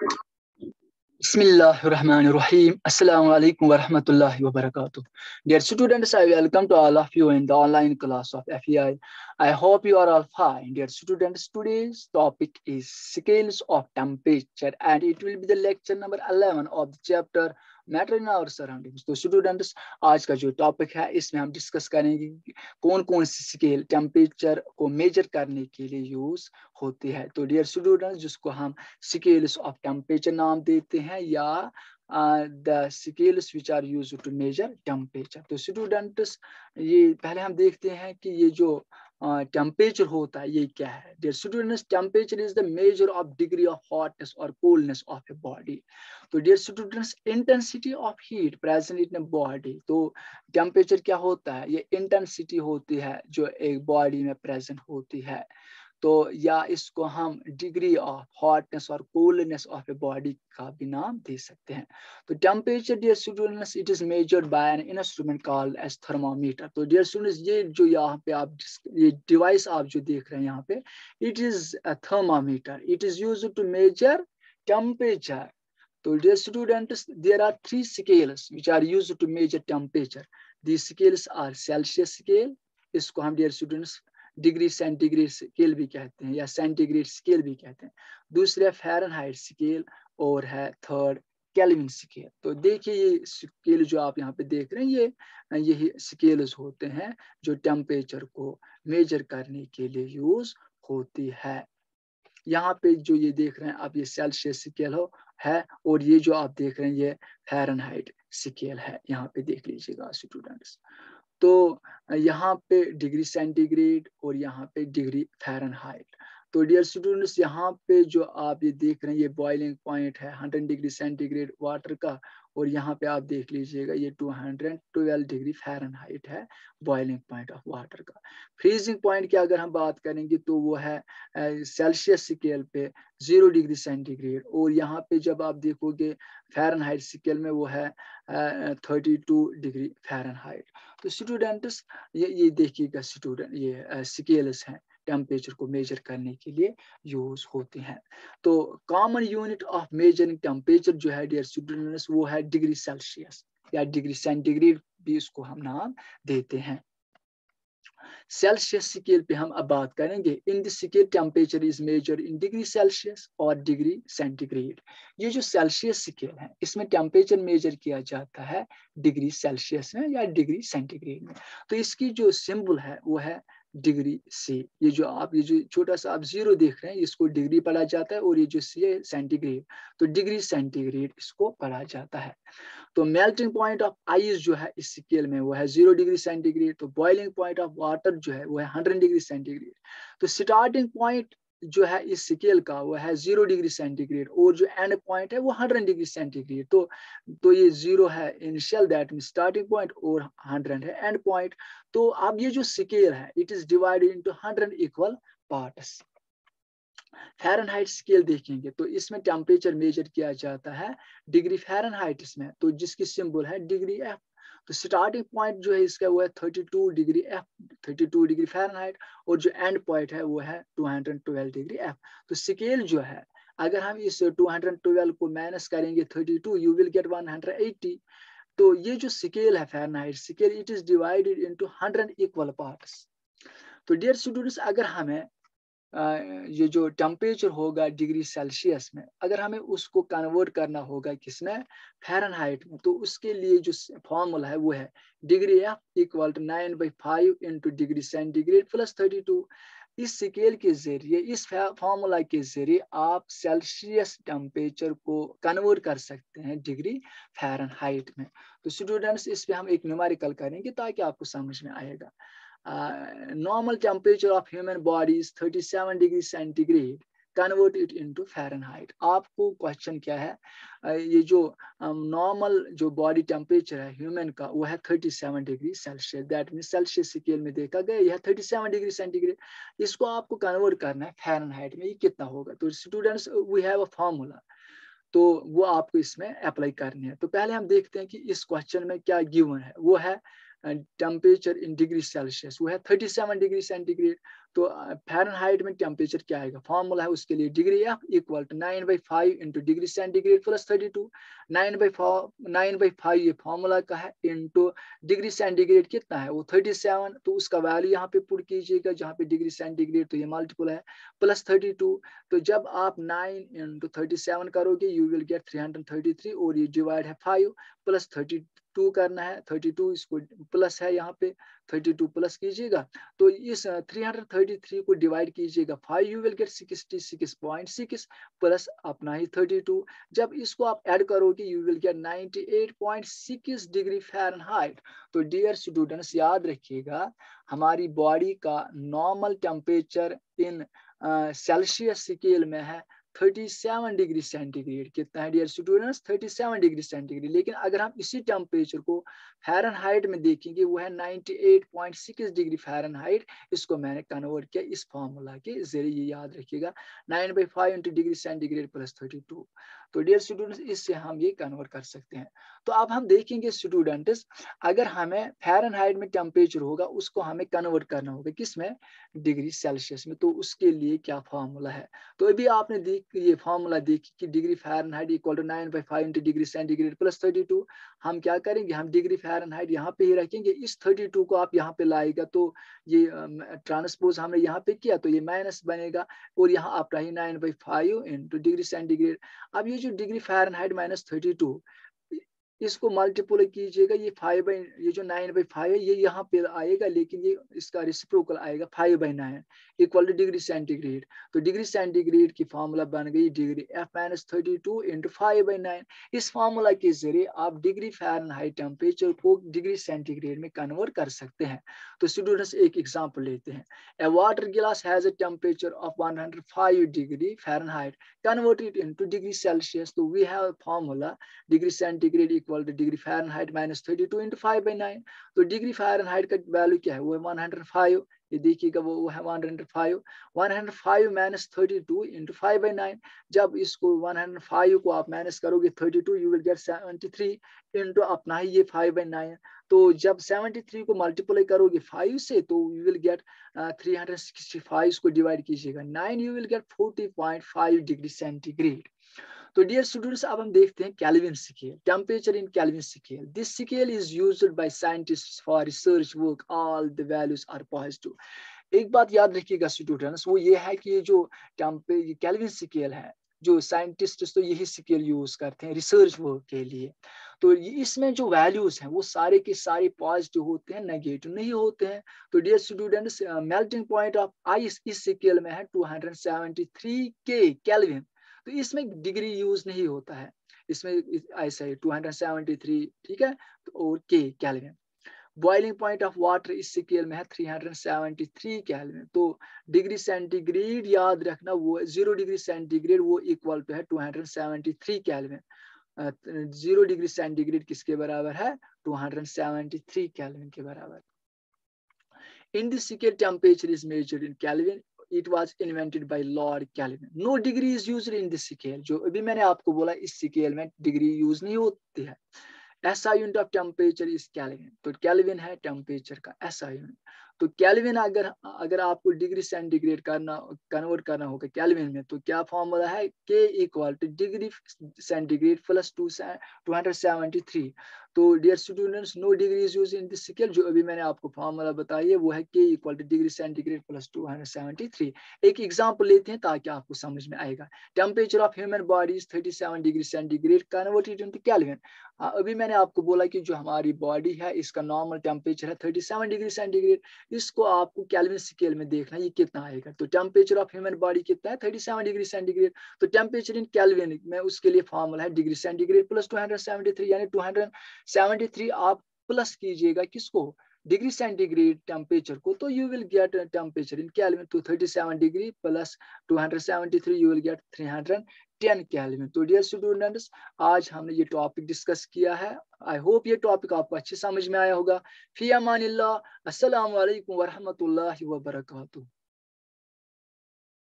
Bismillahirrahmanirrahim. Assalamu alaikum wa rahmatullahi wa barakatuh. Dear students, I welcome to all of you in the online class of FEI. I hope you are all fine. Dear students, today's topic is scales of temperature and it will be the lecture number 11 of the chapter Matter in Our Surroundings. तो students आज का जो topic है इसमें हम discuss करेंगे कौन कौन सी स्केल टेम्परेचर को मेजर करने के लिए यूज होती है। तो डियर स्टूडेंट्स जिसको हम स्केल्स ऑफ टेम्परेचर नाम देते हैं या the scales which are used to measure temperature. तो स्टूडेंट्स ये पहले हम देखते हैं कि ये जो टेम्परेचर होता है ये क्या है। Dear students temperature is the measure of degree of hotness और कोल्डनेस ऑफ ए बॉडी। तो dear students intensity of heat present in a body. तो टेम्परेचर क्या होता है, ये इंटेंसिटी होती है जो एक बॉडी में प्रेजेंट होती है। तो या इसको हम डिग्री ऑफ हॉटनेस और कोल्डनेस ऑफ ए बॉडी का भी नाम दे सकते हैं। तो temperature dear students it is measured by an instrument called as thermometer. तो डियर स्टूडेंट्स ये जो यहाँ पे आप ये डिवाइस आप जो देख रहे हैं यहाँ पे it is a thermometer. It is used to measure temperature. तो dear students, there are three scales which are used to measure temperature. These scales are Celsius scale, इसको हम dear students degree centigrade scale भी कहते हैं या centigrade scale भी कहते हैं। दूसरा फ़ारेनहाइट स्केल और है थर्ड केल्विन स्केल। तो देखिए ये स्केल जो आप यहाँ पे देख रहे हैं यही स्केल्स होते हैं जो टेम्परेचर को मेजर करने के लिए यूज होती है। यहाँ पे जो ये देख रहे हैं आप ये सेल्सियस स्केल है और ये जो आप देख रहे हैं ये फ़ारेनहाइट स्केल है। यहाँ पे देख लीजिएगा स्टूडेंट्स। तो यहाँ पे डिग्री सेंटीग्रेड और यहाँ पे डिग्री फ़ारेनहाइट। तो डियर स्टूडेंट्स यहाँ पे जो आप ये देख रहे हैं ये बॉइलिंग पॉइंट है 100 डिग्री सेंटीग्रेड वाटर का और यहाँ पे आप देख लीजिएगा ये 212 डिग्री फ़ारेनहाइट है बॉइलिंग पॉइंट ऑफ वाटर का। फ्रीजिंग पॉइंट की अगर हम बात करेंगे तो वो है सेल्सियस स्केल पे 0 डिग्री सेंटीग्रेड और यहाँ पे जब आप देखोगे फ़ारेनहाइट स्केल में वो है 32 डिग्री फ़ारेनहाइट। तो स्टूडेंट्स ये देखिएगा स्टूडेंट ये स्केल्स हैं टेम्परेचर को मेजर करने के लिए यूज होते हैं। तो common unit of measuring temperature जो है डियर स्टूडेंट्स वो है डिग्री सेल्सियस या डिग्री सेंटीग्रेड भी इसको हम नाम देते हैं। सेल्सियस स्केल पे हम अब बात करेंगे। इन this scale temperature is measured in degree Celsius और डिग्री सेंटीग्रेड। ये जो सेल्सियस स्केल है इसमें टेम्परेचर मेजर किया जाता है डिग्री सेल्सियस में या डिग्री सेंटीग्रेड में। तो इसकी जो सिंबल है वो है डिग्री सी। ये जो छोटा सा आप 0 देख रहे हैं इसको डिग्री पढ़ा जाता है और ये जो सी है सेंटीग्रेड, तो डिग्री सेंटीग्रेड इसको पढ़ा जाता है। तो मेल्टिंग पॉइंट ऑफ आइस जो है इस स्केल में वो है 0 डिग्री सेंटीग्रेड। तो बॉइलिंग पॉइंट ऑफ वाटर जो है वो है 100 डिग्री सेंटीग्रेड। तो स्टार्टिंग पॉइंट जो है इस स्केल का वो है 0 डिग्री सेंटीग्रेड और जो एंड पॉइंट है वो 100 डिग्री सेंटीग्रेड। तो ये 0 है initial that mean starting point और 100 है एंड पॉइंट। तो अब ये जो स्केल है it is divided into 100 equal parts. Fahrenheit scale देखेंगे तो इसमें टेम्परेचर मेजर किया जाता है डिग्री फ़ारेनहाइट इसमें, तो जिसकी सिंबल है डिग्री एफ। तो स्टार्टिंग पॉइंट जो है इसका वो है 32 डिग्री एफ 32 डिग्री फ़ारेनहाइट और जो एंड पॉइंट है वो है 212 डिग्री एफ। तो स्केल जो है अगर हम इस 212 को माइनस करेंगे 32 यू विल गेट 180। तो ये जो स्केल है Fahrenheit scale it is divided into 100 equal parts. तो डियर स्टूडेंट्स अगर हमें ये जो टेम्परेचर होगा डिग्री सेल्सियस में अगर हमें उसको कन्वर्ट करना होगा किसमें फ़ारेनहाइट में, तो उसके लिए जो फॉर्मूला है वो है degree F equal to 9/5 into degree centigrade plus 32। इस स्केल के जरिए इस फॉर्मूला के जरिए आप सेल्सियस टेम्परेचर को कन्वर्ट कर सकते हैं डिग्री फ़ारेनहाइट में। तो स्टूडेंट्स इस पे हम एक न्यूमेरिकल करेंगे ताकि आपको समझ में आएगा। normal temperature of human body is 37 degree centigrade. Convert it into Fahrenheit. आपको क्वेश्चन क्या है, ये जो नॉर्मल जो बॉडी टेम्परेचर है ह्यूमन का वो है 37 degree Celsius. That mean Celsius scale में देखा गया यह 37 डिग्री सेंटीग्रेड। इसको आपको कन्वर्ट करना है फ़ारेनहाइट में, ये कितना होगा। तो students we have a formula, तो वो आपको इसमें अप्लाई करनी है। तो पहले हम देखते हैं कि इस क्वेश्चन में क्या गिवन है। वो है टेम्परेचर इन डिग्री सेल्सियस वो है 37 डिग्री सेंटीग्रेड। तो फ़ारेनहाइट में टेम्परेचर क्या आएगा, फॉर्मूला है उसके लिए degree F equal to 9/5 into degree centigrade plus 32। 9/5 ये फॉर्मूला का है, इंटू डिग्री सेंटीग्रेड कितना है वो 37, तो उसका वैल्यू यहाँ पे पुट कीजिएगा, जहाँ पे डिग्री सेंटीग्रेड तो ये मल्टीपल है प्लस 32। तो जब आप 9 इंटू 37 करोगे यू विल गेट 333, और ये डिवाइड है 5 प्लस 32 करना है, 32 इसको प्लस है यहाँ पे 32 प्लस कीजिएगा, तो इस 333 को डिवाइड कीजिएगा 5 यू विल गेट 66.6 प्लस अपना ही 32। जब इसको आप ऐड करोगे you will gate 98.6 degree Fahrenheit. तो डियर स्टूडेंट्स याद रखिएगा हमारी बॉडी का normal temperature in Celsius scale में है 37 डिग्री सेंटीग्रेड। कितना है डियर स्टूडेंट्स, 37 डिग्री सेंटीग्रेड। लेकिन अगर हम इसी टेम्परेचर को फ़ारेनहाइट में देखेंगे वो है 98.6 डिग्री फ़ारेनहाइट। इसको मैंने कन्वर्ट किया इस फॉर्मूला के जरिए, याद रखिएगा 9/5 इंटू डिग्री सेंटीग्रेड प्लस 32। तो डियर स्टूडेंट्स इससे हम ये कन्वर्ट कर सकते हैं। तो अब हम देखेंगे स्टूडेंट्स, अगर हमें फ़ारेनहाइट में टेम्परेचर होगा उसको हमें कन्वर्ट करना होगा किस में, डिग्री सेल्सियस में। तो उसके लिए क्या फॉर्मूला है, तो अभी आपने ये फॉर्मूला देखी कि degree Fahrenheit equal to 9/5 into degree centigrade plus 32। हम क्या करेंगे, हम डिग्री फ़ारेनहाइट यहाँ पे ही रखेंगे, इस 32 को आप यहाँ पे लाएगा तो ये ट्रांसपोज हमने यहाँ पे किया तो ये माइनस बनेगा, और यहाँ आप रही 9/5 इंटू डिग्री सेंटीग्रेड। अब ये जो डिग्री फ़ारेनहाइट माइनस 32 इसको मल्टीप्लाई कीजिएगा, ये जो 9/5 है ये यहाँ पे आएगा, लेकिन ये इसका रेसिप्रोकल आएगा 5/9 इक्वल टू डिग्री सेंटीग्रेड। तो डिग्री सेंटीग्रेड की फॉर्मूला बन गई डिग्री F माइनस 32 इंटू 5/9। इस फॉर्मूला के जरिए आप डिग्री फ़ारेनहाइट टेम्परेचर को डिग्री सेंटीग्रेड में कन्वर्ट कर सकते हैं। तो स्टूडेंट्स एक एग्जाम्पल लेते हैं, a water glass has a temperature of 105 degree Fahrenheit converted into degree Celsius. तो we have formula degree centigrade equal to degree Fahrenheit minus 32 into 5/9। तो डिग्री फ़ारेनहाइट का वैल्यू क्या है, वो है 105। ये देखिएगा वो है 105। 105 माइनस 32 इंटू 5/9। जब इसको 105 को आप माइनस करोगे 32 यू विल गेट 73 इंटू अपना ही ये 5/9। तो जब 73 को मल्टीप्लाई करोगे 5 से तो यू विल गेट 365, इसको डिवाइड कीजिएगा 9 you will get 40.5 degree centigrade. तो डियर स्टूडेंट्स अब हम देखते हैं Kelvin scale, temperature in Kelvin scale. This scale is used by scientists for research work, all the values are positive. एक बात याद रखिएगा स्टूडेंट्स, वो ये है कि ये जो केल्विन स्केल है, जो साइंटिस्ट तो यही स्केल यूज करते हैं रिसर्च वर्क के लिए। तो इसमें जो वैल्यूज हैं वो सारे के सारे पॉजिटिव होते हैं, नेगेटिव नहीं होते हैं। तो dear students melting point of ice इस स्केल में है 273 केल्विन। तो इसमें डिग्री यूज नहीं होता है, इसमें ऐसा है 273, ठीक है, और kelvin. Boiling point of water इस स्केल में है 373 केल्विन। तो डिग्री सेंटीग्रेड याद रखना, वो 0 डिग्री सेंटीग्रेड वो इक्वल टू है 273 केल्विन। 0 डिग्री सेंटीग्रेड किसके बराबर है, 273 केल्विन के बराबर। In this scale, temperature is measured in Kelvin. It was invented by Lord Kelvin. No degree is used in this scale. जो अभी मैंने आपको बोला इस स्केल में डिग्री यूज नहीं होती है। SI unit of temperature is kelvin. तो केल्विन है टेम्परेचर का SI यूनिट। तो केल्विन अगर आपको डिग्री सेंटीग्रेड कन्वर्ट करना होगा केल्विन में, तो क्या फॉर्मूला है, K equal to degree centigrade plus 273। तो dear students no degree is used in this scale. जो अभी मैंने आपको फॉर्मूला बताई है वो है K equal to degree centigrade plus 273। एक एग्जांपल लेते हैं ताकि आपको समझ में आएगा। Temperature of human body is 37 degree centigrade converted into kelvin. अभी मैंने आपको बोला कि जो हमारी बॉडी है इसका नॉर्मल टेम्परेचर है 37 डिग्री सेंटीग्रेड। इसको आपको केल्विन स्केल में देखना ये कितना आएगा। तो टेम्परेचर ऑफ ह्यूमन बॉडी कितना है, 37 डिग्री सेंटीग्रेड। तो टेम्परेचर इन केल्विन में उसके लिए फॉर्मूला है डिग्री सेंटीग्रेड प्लस 273, यानी 273 आप प्लस कीजिएगा किसको, डिग्री सेंटीग्रेड टेम्परेचर को, तो you will gate temperature in kelvin. तो 37 degree plus 273 you will gate 310 kelvin. तो डियर स्टूडेंट्स आज हमने ये टॉपिक डिस्कस किया है। आई होप ये टॉपिक आपको अच्छे समझ में आया होगा। फी अमानिल्लाह, अस्सलामु अलैकुम व रहमतुल्लाहि व बरकातुहू।